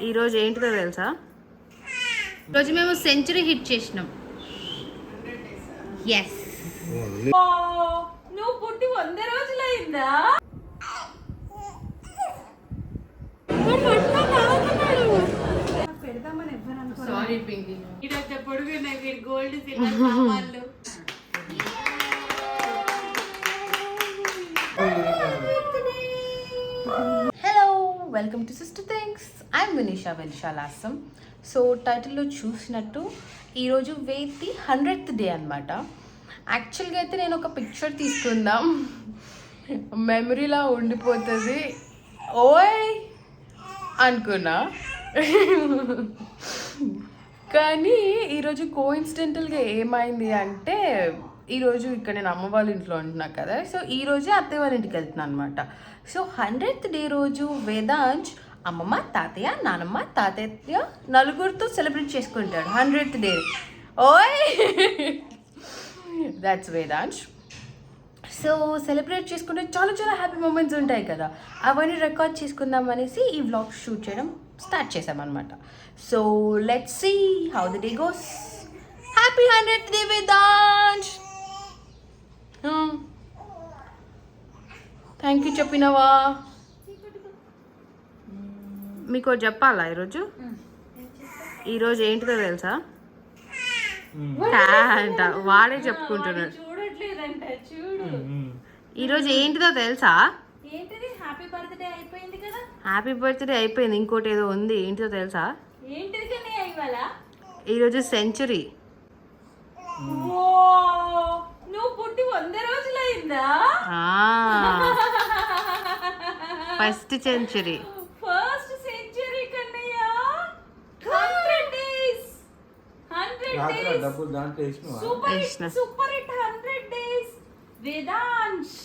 ఈరోజు ఏంటిదో తెలుసా? ఈరోజు మేము సెంచరీ హిట్ చేసినాం. ఎస్, నువ్వు పుట్టి 100 రోజులైందా? పెడదామని ఎవ్వరు అనుకో. సారీ పింకీ. ఈరోజు పొడుగున్నాయి మీరు గోల్డ్ సిల్వర్ సామాన్లు. Hello, welcome to sister things. I'm Vineesha Lasam. So టైటిల్లో చూసినట్టు ఈరోజు వేతి 100th డే అనమాట. యాక్చువల్గా అయితే నేను ఒక పిక్చర్ తీసుకుందాం, మెమరీలా ఉండిపోతుంది ఓయ్ అనుకున్నా. కానీ ఈరోజు కోఇన్సిడెంటల్గా ఏమైంది అంటే, ఈరోజు ఇక్కడ నేను అమ్మ వాళ్ళ ఇంట్లో ఉంటున్నా కదా, సో ఈరోజే అత్తయ్య వాళ్ళ ఇంటికి వెళ్తున్నాను అనమాట. సో 100th డే రోజు వేదాంశ్ అమ్మమ్మ, తాతయ్య, నానమ్మ, తాతయ్య నలుగురితో సెలబ్రేట్ చేసుకుంటాడు 100th డే. ఓయ్, దాట్స్ వేదాంశ్. సో సెలబ్రేట్ చేసుకుంటే చాలా చాలా హ్యాపీ మూమెంట్స్ ఉంటాయి కదా, అవన్నీ రికార్డ్ చేసుకుందాం అనేసి ఈ వ్లాగ్ షూట్ చేయడం స్టార్ట్ చేసామన్నమాట. So let's see how the day goes. Happy 100th day Vedansh. Thank you చెప్పినవా? మీకు చెప్పాలా ఈరోజు ఏంటిదో తెలుసా? అంట వాడే చెప్పుకుంటున్నాడు. చూడట్లేదంట, చూడు. ఈరోజు ఏంటిదో తెలుసా? ఏంటిది? హ్యాపీ బర్త్డే అయిపోయింది కదా. హ్యాపీ బర్త్డే అయిపోయింది, ఇంకోటి ఏదో ఉంది. ఏంటిదో తెలుసా? ఏంటిది కానీ ఇవాళ? ఈరోజు సెంచరీ. నువ్వు పుట్టి 100 రోజులైందా? First century. First century Kannayya. 100 days. 100 days. డబ్బులు దాంట్లో వేసినవా? Super hit 100 days Vedansh.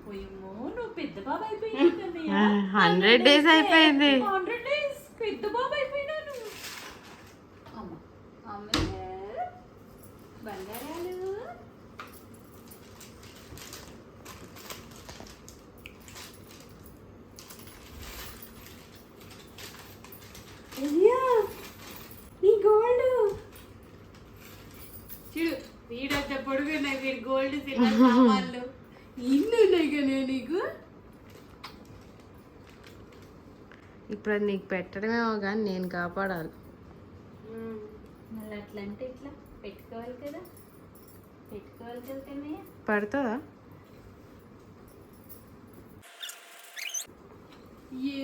ఓయమ్మో, నువ్వు పెద్ద బాబు అయిపోయినావు కన్నయ్య. 100 డేస్ అయిపోయింది. 100 డేస్ పెద్ద బాబు అయిపోయినావు నువ్వు. అమ్మ అమ్మే బంగారాలు. అయ్యా, నీ గోల్డ్ చూడు. వీడైతే పొడుగున్నాయి మీరు గోల్డ్ సిల్వర్ సామాన్లు. ఇన్ని ఉన్నాయి కదా నీకు. ఇప్పుడు అది నీకు పెట్టడమేమో కానీ నేను కాపాడాలి. మళ్ళీ అట్లా అంటే ఇట్లా పెట్టుకోవాలి కదా, పెట్టుకోవాలి కదా కన్నయ్య. పడుతుందా? ఏ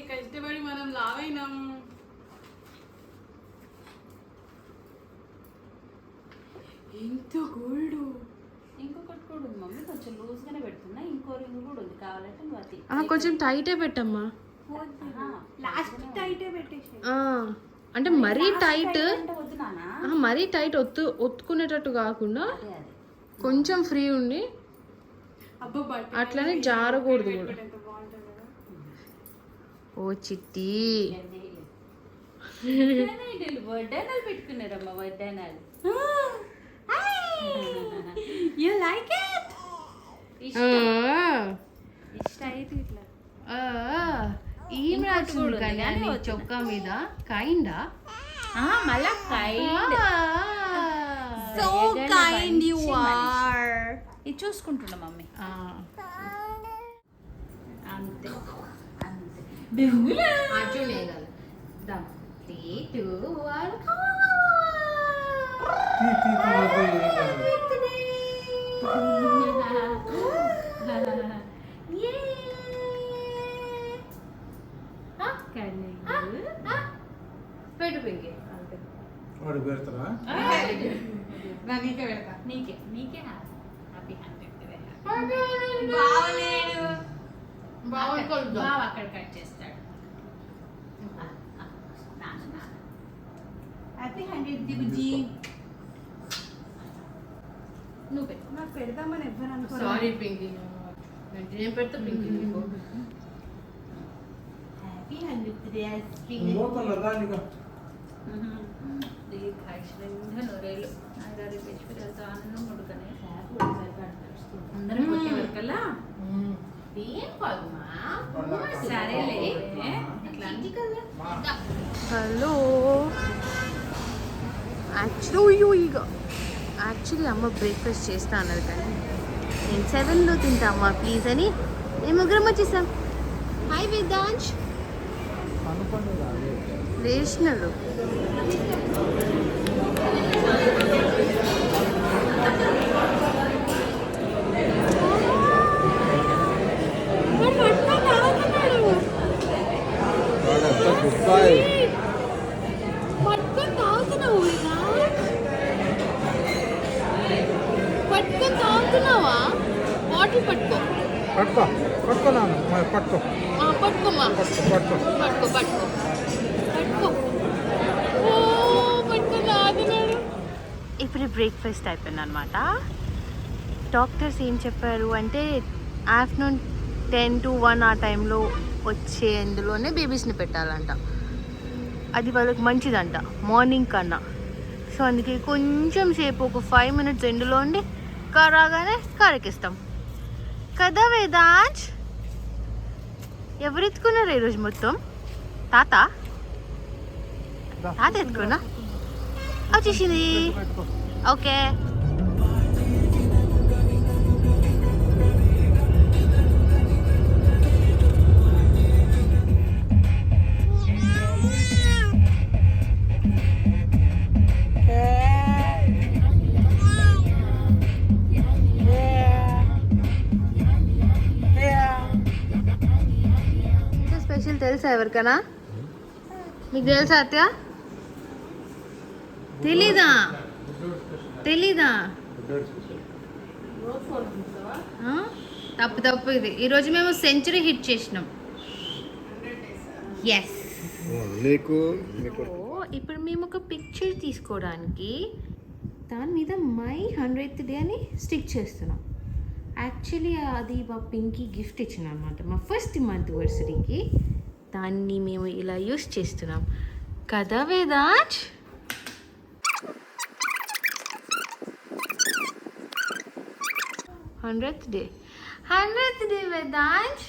కష్టపడి మనం లావైనాం. ఎంత గోల్డ్. ఇంకొకటి కూడా ఉంది మమ్మీ, కొంచెం లూజ్ గానే పెడుతున్నా. ఇంకో రింగ్ కూడా ఉంది, కావాలంటే నువ్వు అది కొంచెం టైటే పెట్టమ్మా. లాస్ట్ టైటే పెట్టేసి. అంటే మరీ టైట్, వద్దు నానా, మరీ టైట్ ఒత్తుకునేటట్టు కాకుండా కొంచెం ఫ్రీ ఉండి, అట్లనే జారకూడదు కూడా. ఓ చిట్టి, వడ్డానాలు పెట్టుకున్నారమ్మా, వడ్డానాలు. You like it? ఇష్ట అయితే ఇట్లా చొక్కా మీద కైండా. మళ్ళా kind. So kind you are. ఇది చూసుకుంటున్నా మమ్మీ. అంతే అంతే. పెట్టు పింకి. వాడు పెడతారా? నీకే పెడతా. నీకే నీకే హ్యాపీ 100th. బావలేడు, బావ అక్కడ కట్ చేస్తాడు. హ్యాపీ 100th బుజ్జి. నువ్వు పెట్టు. నాకు పెడదామని ఎవ్వరు అనుకో. సారీ పింకి, నేను పెడతా పింకి. Happy 100th day. మోతలరా నీకు. దీర్ఘాయుష్యంగా నూరేళ్ళు నాగారి పెంచుకుంటే ఆనందం ఉడకనే అందరం కొట్టే వరకల్లా ఏం కాదుమా. సరేలే అట్లా అంది కదా. హలో, యాక్చువల్లీ అమ్మ బ్రేక్ఫాస్ట్ చేస్తా అన్నది కానీ నేను 7లో తింటా అమ్మా ప్లీజ్ అని మేము ముగ్గురం వచ్చేసాం. హాయ్ వేదాంశ్. లేచినాడు. పట్టుకొని తాగుతున్నావా? బాటిల్ పట్టుకో. పట్టుకోనాను పట్టుకో పట్టుకోమా. పట్టుకో పట్టుకో. ఓ పట్టుకొని తాగుతున్నాడు. ఇప్పుడు బ్రేక్ఫాస్ట్ అయిపోయింది అనమాట. డాక్టర్స్ ఏం చెప్పారు అంటే ఆఫ్టర్నూన్ 10 to 1 ఆ టైంలో వచ్చే అందులోనే బేబీస్ని పెట్టాలంట. అది వాళ్ళకి మంచిదంట మార్నింగ్ కన్నా. సో అందుకే కొంచెం సేపు ఒక 5 minutes ఎండులో ఉండి రాగానే కారెక్కిస్తాం కదా వేదాంశ్. ఎవరు ఎత్తుకున్నారు ఈరోజు మొత్తం? తాత ఎత్తుకున్నా వచ్చేసింది. ఓకే స్పెషల్ తెలుసా ఎవరికైనా? మీకు తెలుసా అత్య? తెలీదా? తప్పు ఇది. ఈరోజు మేము సెంచరీ హిట్ చేసినాం. ఎస్. ఇప్పుడు మేము ఒక పిక్చర్ తీసుకోవడానికి దాని మీద మై 100th డే అని స్టిక్ చేస్తున్నాం. యాక్చువల్లీ అది మా పింకీ గిఫ్ట్ ఇచ్చిన అనమాట మా ఫస్ట్ యానివర్సరీకి. దాన్ని మేము ఇలా యూస్ చేస్తున్నాం కదా Vedansh. Hundred day Vedansh.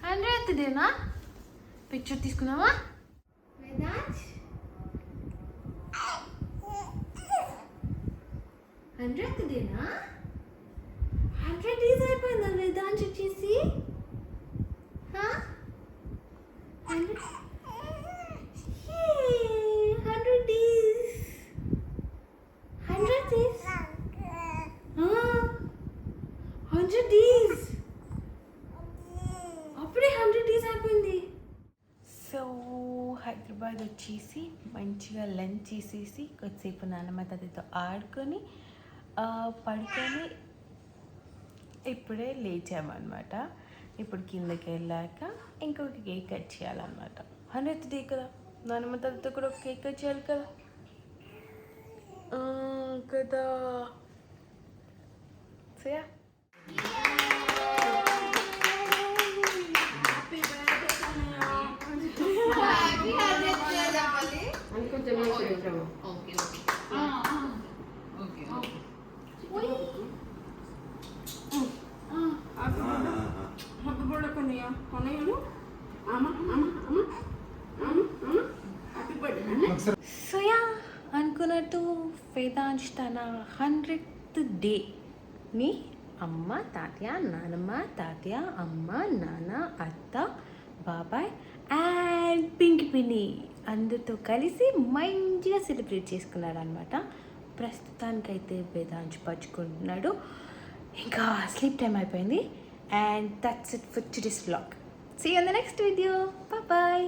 100th డేనా? పిక్చర్ తీసుకున్నావా వేదాంశ్? 100th డేనా? 100 days అయిపోయిందా వేదాంశ్ వచ్చేసి? 100 days. 100 days. 100 days. అప్పుడే 100 days అయిపోయింది. సో హైదరాబాద్ వచ్చేసి మంచిగా లంచ్ చేసేసి కొద్దిసేపు నాన్నమ్మ తాతతో ఆడుకొని పడుకొని ఇప్పుడే లేచామన్నమాట. ఇప్పుడు కిందకి వెళ్ళాక ఇంకొక కేక్ కట్ చేయాలన్నమాట. 100th డే కదా, నాన్నమ్మ తాతతో కూడా ఒక కేక్ కట్ చేయాలి కదా కదా. సో యా, సోయా అనుకున్నట్టు వేదాంశ్ తన 100th డేని అమ్మ, తాతయ్య, నానమ్మ, తాతయ్య, అమ్మ, నాన్న, అత్త, బాబాయ్ అండ్ పింకీ పిన్ని అందరితో కలిసి మంచిగా సెలబ్రేట్ చేసుకున్నాడు అనమాట. ప్రస్తుతానికైతే వేదాంశ్ పరుచుకుంటున్నాడు. ఇంకా స్లీప్ టైం అయిపోయింది. And that's it for today's vlog. See you in the next video. Bye bye.